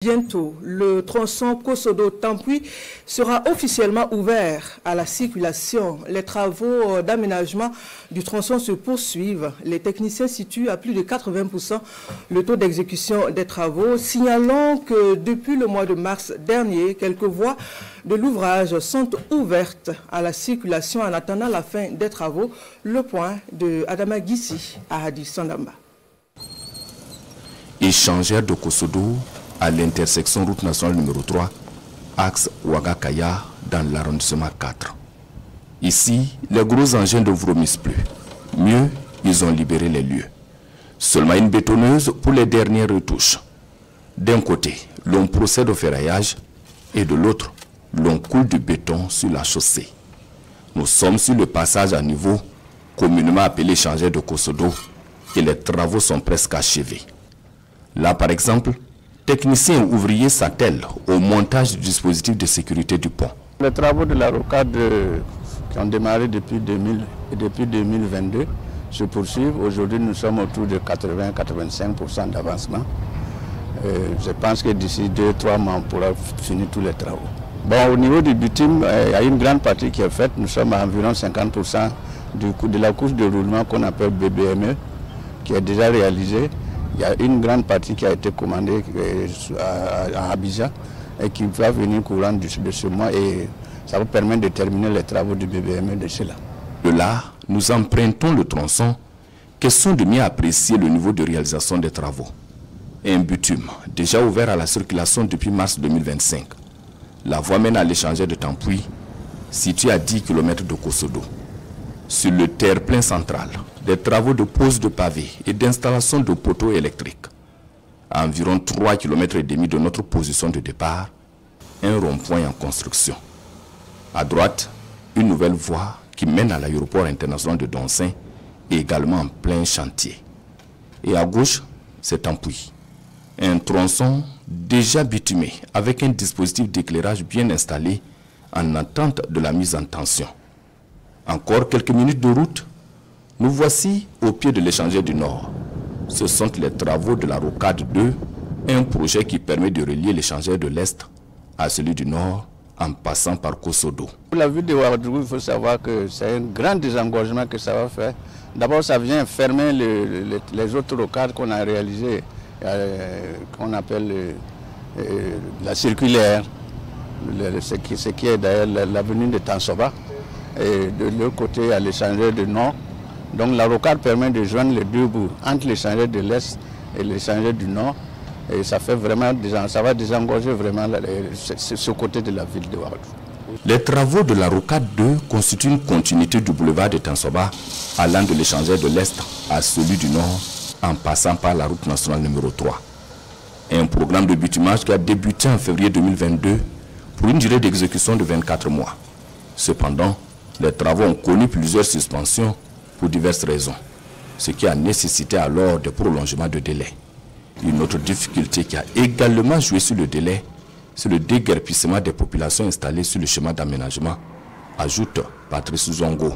Bientôt, le tronçon Kosodo-Tampuy sera officiellement ouvert à la circulation. Les travaux d'aménagement du tronçon se poursuivent. Les techniciens situent à plus de 80% le taux d'exécution des travaux. Signalons que depuis le mois de mars dernier, quelques voies de l'ouvrage sont ouvertes à la circulation en attendant la fin des travaux. Le point de Adama Gissi à Hadi Sandamba. Échangeur de Kosodo à l'intersection route nationale numéro 3, axe Ouagakaya dans l'arrondissement 4. Ici, les gros engins ne vromissent plus. Mieux, ils ont libéré les lieux. Seulement une bétonneuse pour les dernières retouches. D'un côté, l'on procède au ferraillage et de l'autre, l'on coule du béton sur la chaussée. Nous sommes sur le passage à niveau, communément appelé échangeur de Kosodo, et les travaux sont presque achevés. Là, par exemple, techniciens et ouvriers s'attellent au montage du dispositif de sécurité du pont. Les travaux de la rocade qui ont démarré depuis 2022 se poursuivent. Aujourd'hui, nous sommes autour de 80-85% d'avancement. Je pense que d'ici 2-3 mois, on pourra finir tous les travaux. Bon, au niveau du bitume, il y a une grande partie qui est faite. Nous sommes à environ 50% de la couche de roulement qu'on appelle BBME, qui est déjà réalisée. Il y a une grande partie qui a été commandée à Abidjan et qui va venir courant de ce mois et ça va permettre de terminer les travaux du BBME de cela. De là, nous empruntons le tronçon, question de mieux apprécier le niveau de réalisation des travaux. Un bitume, déjà ouvert à la circulation depuis mars 2025. La voie mène à l'échangeur de Tampuy, situé à 10 km de Kosodo. Sur le terre-plein central, des travaux de pose de pavés et d'installation de poteaux électriques. À environ 3,5 km de notre position de départ, un rond-point en construction. À droite, une nouvelle voie qui mène à l'aéroport international de Donsin, également en plein chantier. Et à gauche, c'est Tampuy. Un tronçon déjà bitumé avec un dispositif d'éclairage bien installé en attente de la mise en tension. Encore quelques minutes de route, nous voici au pied de l'échangeur du Nord. Ce sont les travaux de la rocade 2, un projet qui permet de relier l'échangeur de l'Est à celui du Nord en passant par Kosodo. Pour la ville de Ouagadougou, il faut savoir que c'est un grand désengorgement que ça va faire. D'abord, ça vient fermer les autres rocades qu'on a réalisées, qu'on appelle la circulaire, ce qui est d'ailleurs l'avenue de Tansoba. Et de l'autre côté, à l'échangeur du Nord. Donc la rocade permet de joindre les deux bouts, entre l'échangeur de l'Est et l'échangeur du Nord. Et ça fait vraiment, ça va désengorger vraiment ce côté de la ville de Ouagadougou. Les travaux de la rocade 2 constituent une continuité du boulevard de Tansoba, allant de l'échangeur de l'Est à celui du Nord, en passant par la route nationale numéro 3. Un programme de bitumage qui a débuté en février 2022 pour une durée d'exécution de 24 mois. Cependant, les travaux ont connu plusieurs suspensions pour diverses raisons, ce qui a nécessité alors des prolongements de délai. Une autre difficulté qui a également joué sur le délai, c'est le déguerpissement des populations installées sur le chemin d'aménagement, ajoute Patrice Zongo.